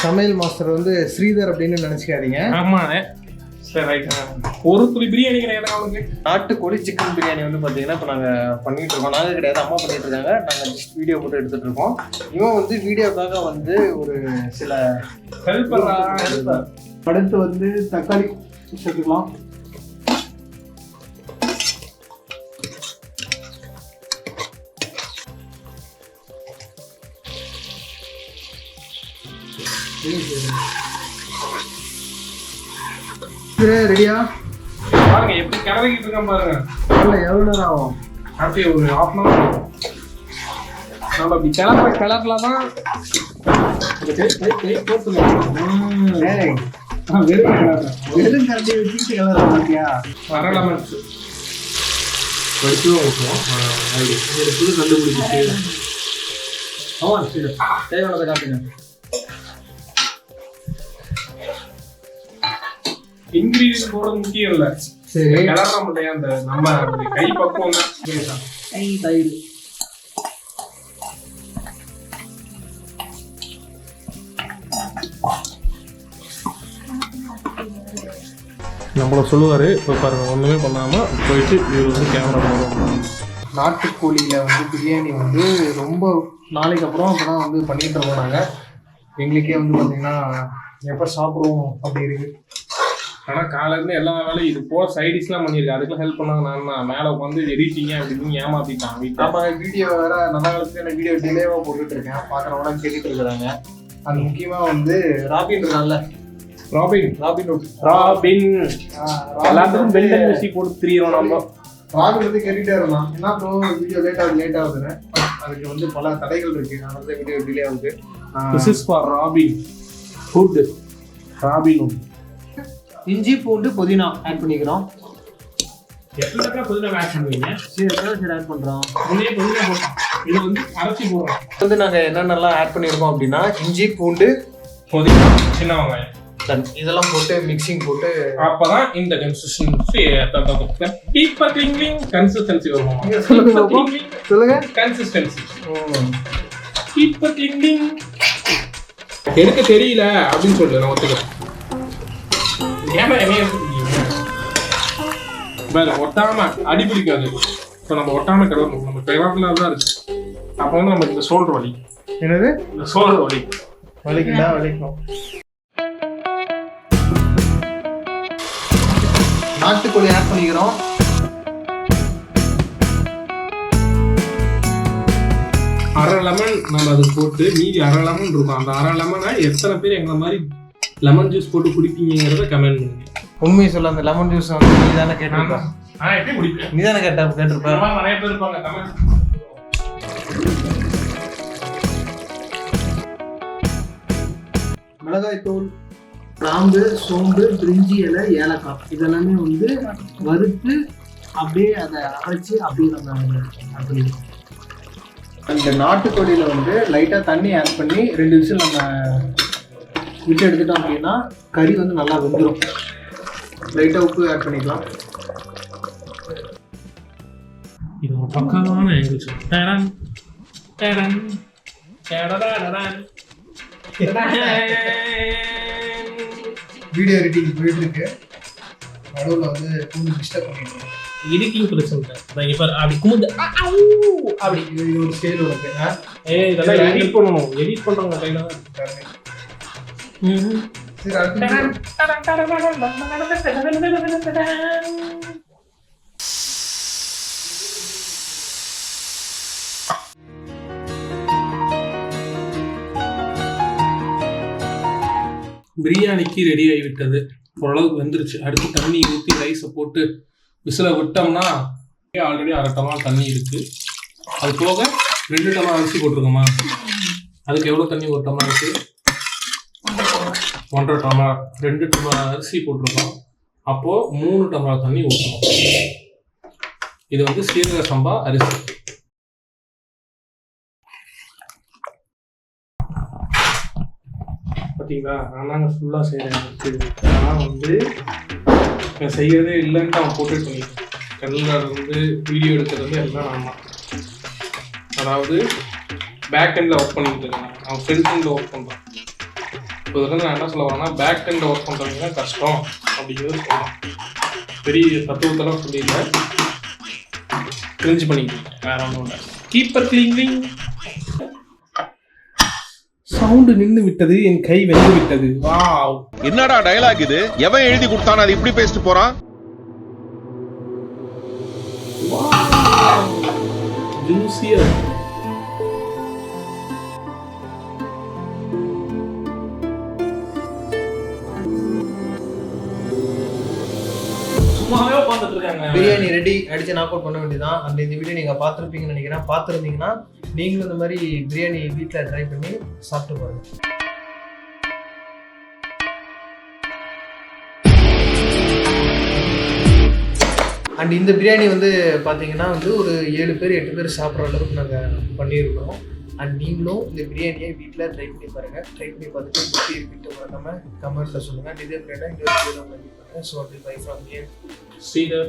சமையல் மாஸ்டர் வந்து ஸ்ரீதர் அப்படின்னு நினச்சிக்காதீங்க. ஆமாண்ணே. சரி ரைட். ஒரு துளி பிரியாணி கிடையாது அவனுக்கு. நாட்டுக்கோழி சிக்கன் பிரியாணி வந்து பார்த்தீங்கன்னா இப்போ நாங்கள் பண்ணிகிட்டு இருக்கோம். நாங்கள் கிடையாது, அம்மா பண்ணிகிட்டு இருக்காங்க. நாங்கள் ஜஸ்ட் வீடியோ போட்டு எடுத்துகிட்டு இருக்கோம். இவன் வந்து வீடியோக்காக வந்து ஒரு சில ஹெல்ப் பண்ணுறான். அடுத்து வந்து தக்காளி சேர்த்துக்கலாம். ரெடியா பாருங்க எப்படி கிளறிக்கிட்டு இருக்கான் பாருங்க. எவ்வளோ நேரம் ஆகும்? அப்படியே ஒரு 1/2 hour நம்ம அப்படி கிளறல தான் வெறும் கரண்டி வச்சுட்டு கிளற மாட்டியா? வரலமெண்ட்ஸ் படிச்சும் ஊற்றுவோம். புது கண்டுபிடிச்சிட்டு ஆமாம் சரி தேவையானதை காட்டுங்க. இன்கிரீடியன்ட் போட முக்கியம் இல்லை. சரி கிளற முடியாது. அந்த நம்ம கை பக்குவம் தான். தயிர் நம்மள சொல்லுவார். இப்போ பாருங்க ஒன்றுமே பண்ணாமல் போயிட்டு இவர் வந்து கேமரா போடுவோம். நாட்டுக்கோழியில் வந்து பிரியாணி வந்து ரொம்ப நாளைக்கு அப்புறம் அப்போ தான் வந்து பண்ணிட்டு இருக்கோம் நாங்கள். எங்களுக்கே வந்து பார்த்தீங்கன்னா எப்போ சாப்பிடுவோம் அப்படி இருக்குது. ஆனால் காலையிலேருந்து எல்லா வேலையும் இது போல சைடிஷ்லாம் பண்ணியிருக்கேன். அதுக்கெல்லாம் ஹெல்ப் பண்ணாங்க. நான் மேலே உட்காந்து எடிட்டிங்க அப்படின்னு ஏமாற்றிட்டான் வீட்டில். நம்ம வீடியோ வேறு நல்ல காலத்துக்கு நான் வீடியோ டிலேவாக போட்டுட்ருக்கேன். பார்க்குறவங்க கேட்டுட்டு இருக்கிறாங்க. அது முக்கியமாக வந்து ராபின் இருக்கான்ல, ராபின் எல்லாத்துக்கும் பெல் ஊசி போட்டு திரியிறோம் நம்ம. ராபின் வந்து கேட்டுகிட்டே இருந்தான், என்ன ப்ரோ வீடியோ லேட் ஆகுதுன்னு. அதுக்கு வந்து பல தடைகள் இருக்குது. அதனால தான் வீடியோ டிலே ஆகுது. This is for robin food. Robin இஞ்சி பூண்டு புதினா ஆட் பண்ணிக்கிறோம். எத்தனை புதினா ஆட் பண்ணுவீங்க? சரி ஆட் பண்ணுறோம். புதினா போட்டோம். இது வந்து அரைச்சி போடுறோம். வந்து நாங்கள் என்னென்னலாம் ஆட் பண்ணியிருக்கோம் அப்படின்னா இஞ்சி பூண்டு புதினா சின்ன வெங்காயம் இதெல்லாம் போட்டு மிக்சிங் போட்டு அப்பதான் இந்த கன்சிஸ்டன்சி கன்சிஸ்டன்சி வரும். சொல்லுங்க கன்சிஸ்டன்சி எனக்கு தெரியல அப்படின்னு சொல்லு. நான் ஒத்துக்கிறேன். ஏமா என்ன ஒட்டாம அடி பிடிக்காது. இப்போ நம்ம ஒட்டாம கிடக்கணும். நம்ம கிளம்புல தான் இருக்கு. அப்போ வந்து நம்ம இந்த சோல்டர் வலி. என்னது? இந்த சோல்டர் வலி வலிக்குண்டா? வலிக்கும். நாட்டுக்கோழி ஆட் பண்ணிக்கிறோம். அரை லெமன் நம்ம அது போட்டு மீதி அரை லெமன் இருக்கும். அந்த அரை லெமனை எத்தனை பேர் எங்களை மாதிரி லெமன் ஜூஸ் போட்டு குடிப்பீங்கிறத கமெண்ட் பண்ணுங்க. உண்மையை சொல்ல, அந்த லெமன் ஜூஸ் வந்து நீ தானே கேட்டிருப்ப. எப்படி குடிப்பேன்? நீ தானே கேட்டிருப்ப. நிறைய பேர் இருப்பாங்க கமெண்ட். மிளகாய் தூள், கிராம்பு, சோம்பு, பிரிஞ்சி இலை, ஏலக்காய் இதெல்லாமே வந்து வறுத்து அப்படியே அதை அரைச்சி அப்படியே நம்ம பண்ணிடுவோம். அந்த நாட்டுக்கோழியில் வந்து லைட்டாக தண்ணி ஆட் பண்ணி 2 விசில் நம்ம விட்டு எடுத்துட்டோம் அப்படின்னா கறி வந்து நல்லா வெந்துடும். லைட்டாக உப்பு ஆட் பண்ணிக்கலாம். இது ஒரு பக்கமான வீடியோ எடிட்டிங் போயிட்டு இருக்கு. நடுவில் வந்து பூண்டு டிஸ்டர்ப் பண்ணிட்டு எடிட்டிங் பிரச்சனை. அப்படி குமுது அப்படி இது ஒரு ஸ்டைல் இருக்கு. இதெல்லாம் எடிட் பண்ணணும். எடிட் பண்றவங்க கையில தான். பிரியாணிக்கு ரெடி ஆகிவிட்டது. ஓரளவுக்கு வெந்துருச்சு. அடுத்து தண்ணி ஊற்றி ரைஸை போட்டு விசில விட்டோம்னா ஆல்ரெடி 1/2 டம்ளர் தண்ணி இருக்கு. அது போக 2 டம்ளர் அரிசி போட்டிருக்கோமா, அதுக்கு எவ்வளோ தண்ணி? 1 டம்ளர் இருக்கு, 1.5 டம்ளர், 2 டம்ளர் அரிசி போட்டிருக்கோம். அப்போ 3 டம்ளர் தண்ணி ஊற்றணும். இது வந்து சீரக சம்பா அரிசி. பார்த்தீங்களா, நான் தாங்க ஃபுல்லாக செய்கிறேன். நான் வந்து நான் செய்யறதே இல்லைன்ட்டு அவன் போட்டுட்டு எல்லாம் வந்து வீடியோ எடுக்கிறது எல்லாம் நான் தான். அதாவது பேக் எண்டில் ஒர்க் பண்ணிட்டு இருக்கேன். அவன் ஃப்ரண்ட் எண்டில் ஒர்க் பண்ணுறான். இப்போ இதில் நான் என்ன சொல்ல வரேன்னா பேக் எண்ட் ஒர்க் பண்ணுறவங்க தான் கஷ்டம் அப்படிங்கிறது சொல்லலாம். பெரிய தத்துவத்தெல்லாம் சொல்லியிருக்கேன், தெரிஞ்சு பண்ணிக்கிறேன், வேற ஒன்றும் இல்லை. Keeper cleaning. சவுண்டு நின்று விட்டது, என் கை வெந்து விட்டது. வாவ், என்னடா டயலாக் இது? எவன் எழுதி கொடுத்தானே அது இப்படி பேசிட்டு போறான்? ஜூசியா. சும்மாவே உட்காந்துட்டு இருக்காங்க. பிரியாணி ரெடி, அடிச்சு நாக் அவுட் பண்ண வேண்டியதான். அந்த இந்த வீடியோ நீங்க பார்த்துருப்பீங்கன்னு நினைக்கிறேன். பார்த்துருந்தீங்கன்னா நீங்களும் இந்த மாதிரி பிரியாணி வீட்டில் ட்ரை பண்ணி சாப்பிட்டு பாருங்க. அண்ட் இந்த பிரியாணி வந்து பார்த்தீங்கன்னா வந்து ஒரு 7 பேர் 8 பேர் சாப்பிட்ற அளவுக்கு நாங்கள் பண்ணியிருக்கிறோம். அண்ட் நீங்களும் இந்த பிரியாணியை வீட்டில் ட்ரை பண்ணி பாருங்கள். ட்ரை பண்ணி பார்த்துட்டு எப்படி இருக்குன்ட்டு மறக்காம கமெண்ட்டில் சொல்லுங்கள். இதே பிரியாணி இன்னொரு வீடியோ பண்ணுங்கள். ஸோ அப்படி by from here. See you.